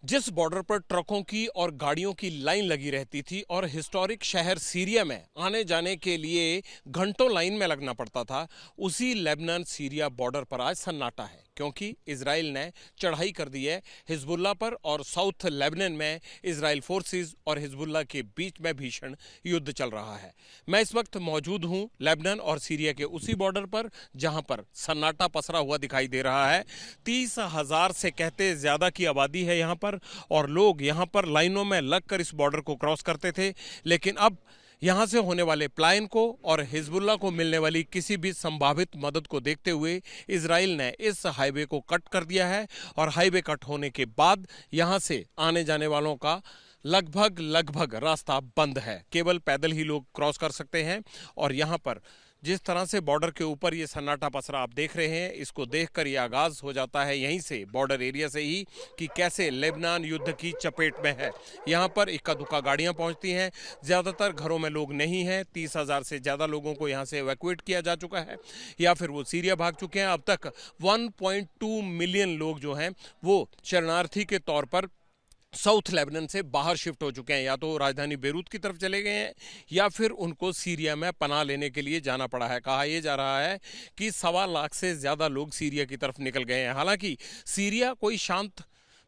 जिस बॉर्डर पर ट्रकों की और गाड़ियों की लाइन लगी रहती थी और हिस्टोरिक शहर सीरिया में आने जाने के लिए घंटों लाइन में लगना पड़ता था, उसी लेबनान सीरिया बॉर्डर पर आज सन्नाटा है, क्योंकि इजराइल ने चढ़ाई कर दी है हिजबुल्ला पर और साउथ लेबनान में इजराइल फोर्सेस और हिजबुल्ला के बीच में भीषण युद्ध चल रहा है। मैं इस वक्त मौजूद हूं लेबनान और सीरिया के उसी बॉर्डर पर जहां पर सन्नाटा पसरा हुआ दिखाई दे रहा है। 30,000 से कहते ज्यादा की आबादी है यहां पर और लोग यहां पर लाइनों में लगकर इस बॉर्डर को क्रॉस करते थे, लेकिन अब यहां से होने वाले पलायन को और हिजबुल्ला को मिलने वाली किसी भी संभावित मदद को देखते हुए इजराइल ने इस हाईवे को कट कर दिया है और हाईवे कट होने के बाद यहां से आने जाने वालों का लगभग रास्ता बंद है। केवल पैदल ही लोग क्रॉस कर सकते हैं और यहां पर जिस तरह से बॉर्डर के ऊपर ये सन्नाटा पसरा आप देख रहे हैं, इसको देखकर ये आगाज हो जाता है यहीं से, बॉर्डर एरिया से ही, कि कैसे लेबनान युद्ध की चपेट में है। यहाँ पर इक्का दुक्का गाड़ियाँ पहुँचती हैं, ज़्यादातर घरों में लोग नहीं हैं। 30,000 से ज़्यादा लोगों को यहाँ से इवैक्यूएट किया जा चुका है या फिर वो सीरिया भाग चुके हैं। अब तक 1.2 मिलियन लोग जो हैं वो शरणार्थी के तौर पर साउथ लेबनान से बाहर शिफ्ट हो चुके हैं, या तो राजधानी बेरूत की तरफ चले गए हैं या फिर उनको सीरिया में पनाह लेने के लिए जाना पड़ा है। कहा यह जा रहा है कि 1.25 लाख से ज़्यादा लोग सीरिया की तरफ निकल गए हैं। हालांकि सीरिया कोई शांत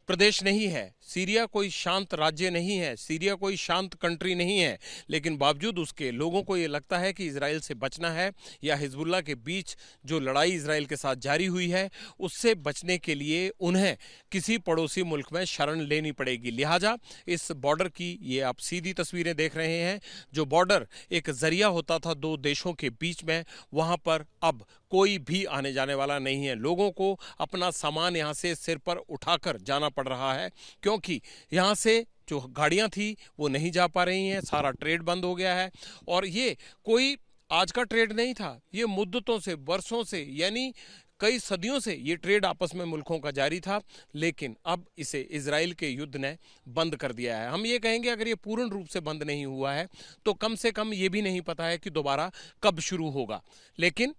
प्रदेश नहीं है, सीरिया कोई शांत राज्य नहीं है, सीरिया कोई शांत कंट्री नहीं है, लेकिन बावजूद उसके लोगों को ये लगता है कि इजराइल से बचना है या हिजबुल्ला के बीच जो लड़ाई इजराइल के साथ जारी हुई है उससे बचने के लिए उन्हें किसी पड़ोसी मुल्क में शरण लेनी पड़ेगी। लिहाजा इस बॉर्डर की ये आप सीधी तस्वीरें देख रहे हैं। जो बॉर्डर एक जरिया होता था दो देशों के बीच में, वहां पर अब कोई भी आने जाने वाला नहीं है। लोगों को अपना सामान यहां से सिर पर उठाकर जाना पड़ रहा है, क्योंकि यहां से जो गाड़ियां थी वो नहीं जा पा रही हैं। सारा ट्रेड बंद हो गया है और ये कोई आज का ट्रेड नहीं था, ये मुद्दतों से, वर्षों से, यानी कई सदियों से ये ट्रेड आपस में मुल्कों का जारी था, लेकिन अब इसे इजराइल के युद्ध ने बंद कर दिया है। हम ये कहेंगे अगर ये पूर्ण रूप से बंद नहीं हुआ है तो कम से कम ये भी नहीं पता है कि दोबारा कब शुरू होगा। लेकिन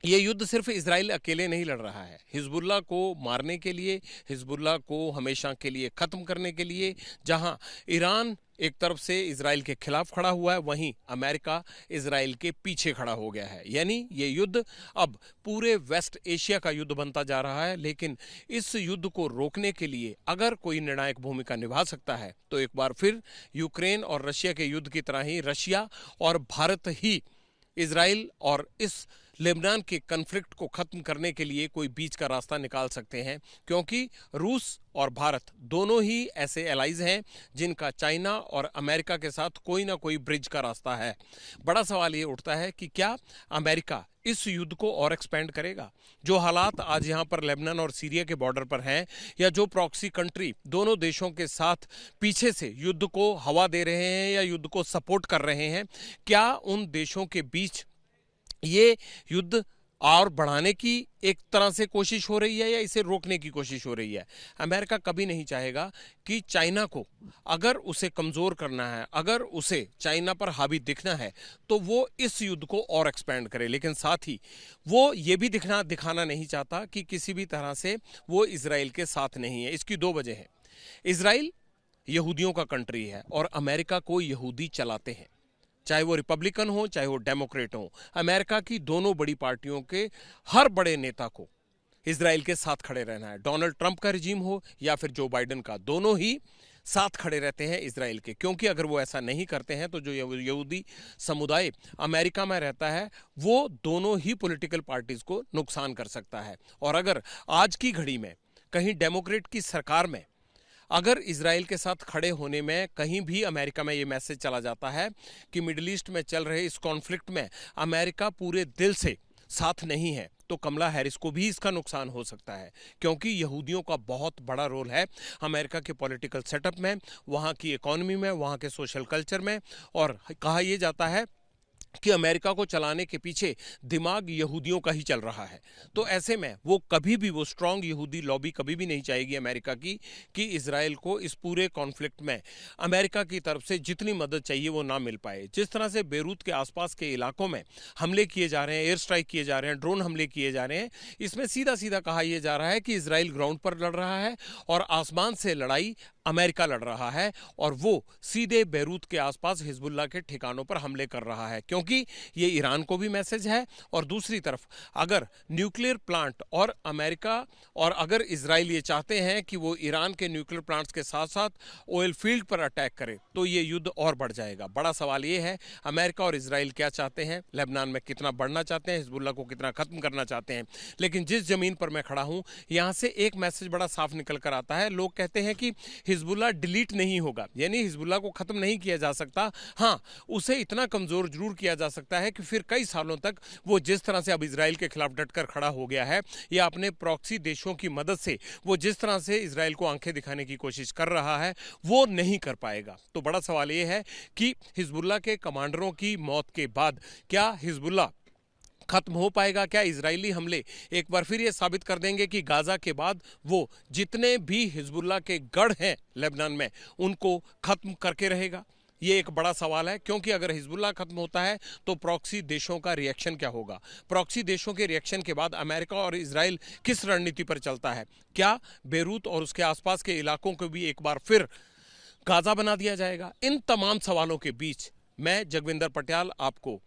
ये युद्ध सिर्फ इजराइल अकेले नहीं लड़ रहा है। हिजबुल्ला को मारने के लिए, हिजबुल्ला को हमेशा के लिए खत्म करने के लिए, जहां ईरान एक तरफ से इजराइल के खिलाफ खड़ा हुआ है, वहीं अमेरिका इजराइल के पीछे खड़ा हो गया है। यानी ये युद्ध अब पूरे वेस्ट एशिया का युद्ध बनता जा रहा है। लेकिन इस युद्ध को रोकने के लिए अगर कोई निर्णायक भूमिका निभा सकता है तो एक बार फिर यूक्रेन और रशिया के युद्ध की तरह ही रशिया और भारत ही इजराइल और इस लेबनान के कन्फ्लिक्ट को खत्म करने के लिए कोई बीच का रास्ता निकाल सकते हैं, क्योंकि रूस और भारत दोनों ही ऐसे एलाइज हैं जिनका चाइना और अमेरिका के साथ कोई ना कोई ब्रिज का रास्ता है। बड़ा सवाल ये उठता है कि क्या अमेरिका इस युद्ध को और एक्सपेंड करेगा? जो हालात आज यहाँ पर लेबनान और सीरिया के बॉर्डर पर हैं, या जो प्रॉक्सी कंट्री दोनों देशों के साथ पीछे से युद्ध को हवा दे रहे हैं या युद्ध को सपोर्ट कर रहे हैं, क्या उन देशों के बीच ये युद्ध और बढ़ाने की एक तरह से कोशिश हो रही है या इसे रोकने की कोशिश हो रही है? अमेरिका कभी नहीं चाहेगा कि चाइना को, अगर उसे कमजोर करना है, अगर उसे चाइना पर हावी दिखना है, तो वो इस युद्ध को और एक्सपेंड करे। लेकिन साथ ही वो ये भी दिखाना नहीं चाहता कि किसी भी तरह से वो इजराइल के साथ नहीं है। इसकी दो वजह है। इजराइल यहूदियों का कंट्री है और अमेरिका को यहूदी चलाते हैं, चाहे वो रिपब्लिकन हो चाहे वो डेमोक्रेट हो। अमेरिका की दोनों बड़ी पार्टियों के हर बड़े नेता को इजराइल के साथ खड़े रहना है। डोनाल्ड ट्रंप का रिजीम हो या फिर जो बाइडेन का, दोनों ही साथ खड़े रहते हैं इजराइल के, क्योंकि अगर वो ऐसा नहीं करते हैं तो जो यहूदी समुदाय अमेरिका में रहता है वो दोनों ही पॉलिटिकल पार्टीज को नुकसान कर सकता है। और अगर आज की घड़ी में कहीं डेमोक्रेट की सरकार में अगर इजराइल के साथ खड़े होने में कहीं भी अमेरिका में ये मैसेज चला जाता है कि मिडिल ईस्ट में चल रहे इस कॉन्फ्लिक्ट में अमेरिका पूरे दिल से साथ नहीं है, तो कमला हैरिस को भी इसका नुकसान हो सकता है, क्योंकि यहूदियों का बहुत बड़ा रोल है अमेरिका के पॉलिटिकल सेटअप में, वहाँ की इकोनॉमी में, वहाँ के सोशल कल्चर में। और कहा यह जाता है कि अमेरिका को चलाने के पीछे दिमाग यहूदियों का ही चल रहा है। तो ऐसे में वो कभी भी, वो स्ट्रांग यहूदी लॉबी कभी भी नहीं चाहेगी अमेरिका की कि इजराइल को इस पूरे कॉन्फ्लिक्ट में अमेरिका की तरफ से जितनी मदद चाहिए वो ना मिल पाए। जिस तरह से बेरूत के आसपास के इलाकों में हमले किए जा रहे हैं, एयर स्ट्राइक किए जा रहे हैं, ड्रोन हमले किए जा रहे हैं, इसमें सीधा सीधा कहा यह जा रहा है कि इजराइल ग्राउंड पर लड़ रहा है और आसमान से लड़ाई अमेरिका लड़ रहा है, और वो सीधे बेरूत के आसपास हिजबुल्लाह के ठिकानों पर हमले कर रहा है, क्योंकि ये ईरान को भी मैसेज है। और दूसरी तरफ अगर न्यूक्लियर प्लांट और अमेरिका और अगर इजराइल ये चाहते हैं कि वो ईरान के न्यूक्लियर प्लांट्स के साथ साथ ऑयल फील्ड पर अटैक करे, तो ये युद्ध और बढ़ जाएगा। बड़ा सवाल ये है अमेरिका और इजराइल क्या चाहते हैं, लेबनान में कितना बढ़ना चाहते हैं, हिजबुल्लाह को कितना खत्म करना चाहते हैं। लेकिन जिस जमीन पर मैं खड़ा हूं यहां से एक मैसेज बड़ा साफ निकल कर आता है। लोग कहते हैं कि हिजबुल्लाह डिलीट नहीं होगा, यानी हिजबुल्लाह को खत्म नहीं किया जा सकता। हाँ, उसे इतना कमजोर जरूर किया जा सकता है कि फिर कई सालों तक वो जिस तरह से अब इजराइल के खिलाफ डटकर खड़ा हो गया है, या अपने प्रॉक्सी देशों की मदद से वो जिस तरह से इजराइल को आंखें दिखाने की कोशिश कर रहा है, वो नहीं कर पाएगा। तो बड़ा सवाल ये है कि हिजबुल्लाह के कमांडरों की मौत के बाद क्या हिजबुल्लाह खत्म हो पाएगा? क्या इजरायली हमले एक बार फिर ये साबित कर देंगे कि गाजा के बाद वो जितने भी हिजबुल्लाह के गढ़ हैं लेबनान में उनको खत्म करके रहेगा? ये एक बड़ा सवाल है, क्योंकि अगर हिजबुल्लाह खत्म होता है तो प्रॉक्सी देशों का रिएक्शन क्या होगा? प्रॉक्सी देशों के रिएक्शन के बाद अमेरिका और इजराइल किस रणनीति पर चलता है? क्या बेरूत और उसके आसपास के इलाकों को भी एक बार फिर गाजा बना दिया जाएगा? इन तमाम सवालों के बीच मैं जगविंदर पटियाल आपको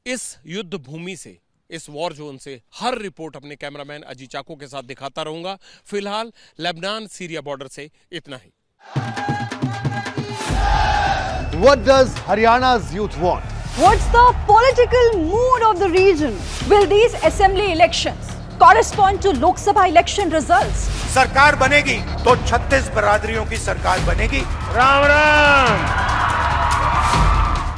इस युद्ध भूमि से, इस वॉर जोन से हर रिपोर्ट अपने कैमरामैन अजीत चाको के साथ दिखाता रहूंगा। फिलहाल लेबनान सीरिया बॉर्डर से इतना ही। What does Haryana's youth want? What's the political mood of the region? Will these assembly elections correspond to Lok Sabha election results? सरकार बनेगी तो 36 बरादरियों की सरकार बनेगी। Ram Ram.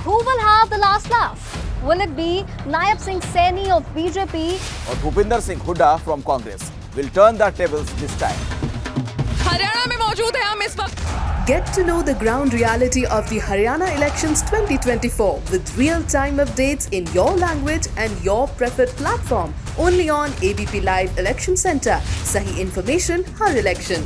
Who will have the last laugh? Will it be Naib Singh Saini of BJP or Bhupinder Singh Hooda from Congress? Will turn the tables this time. Haryana में मौजूद है हम इस वक्त। Get to know the ground reality of the Haryana elections 2024 with real-time updates in your language and your preferred platform. Only on ABP Live Election Center. Sahi information, har election.